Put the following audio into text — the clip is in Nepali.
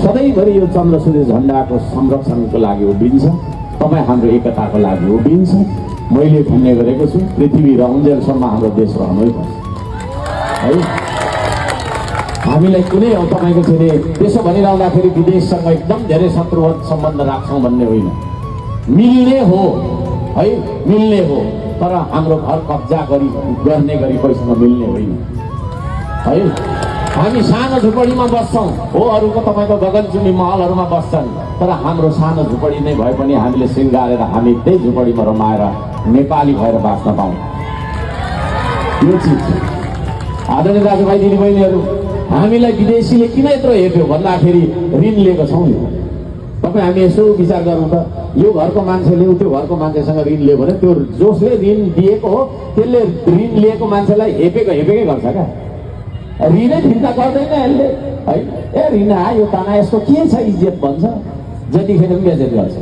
सधैँभरि यो चन्द्र सूर्य झन्डाको संरक्षणको लागि उभिन्छ, तपाईँ हाम्रो एकताको लागि उभिन्छ। मैले भन्ने गरेको छु, पृथ्वी रहन्जेलसम्म हाम्रो देश रहनै पर्छ है। हामीलाई कुनै तपाईँको चाहिँ त्यसो भनिरहँदाखेरि विदेशसँग एकदम धेरै शत्रुवत सम्बन्ध राख्छौँ भन्ने होइन, मिल्ने हो है, मिल्ने हो, तर हाम्रो घर कब्जा गर्ने गरी कोहीसँग मिल्ने होइन है। हामी सानो झुपडीमा बस्छौँ हो, अरूको तपाईँको गगनचुम्बी महलहरूमा बस्छन्, तर हाम्रो सानो झुपडी नै भए पनि हामीले सिँगारेर हामी त्यही झुपडीमा रमाएर नेपाली भएर बाँच्न पाउँ। यो चिज आदरणीय दाजुभाइ दिदीबहिनीहरू, हामीलाई विदेशीले किन यत्रो हेप्यो भन्दाखेरि ऋण लिएको छौँ नि। तपाईँ हामी यसो विचार गरौँ त, यो घरको मान्छेले त्यो घरको मान्छेसँग ऋण लियो भने त्यो जसले ऋण दिएको हो त्यसले ऋण लिएको मान्छेलाई हेपेकै गर्छ क्या, ऋणै फिर्ता गर्दैन यसले है। ए ऋण आयो ताना, यसको के छ इज्जत भन्छ, जतिखेर पनि बेजेत गर्छ।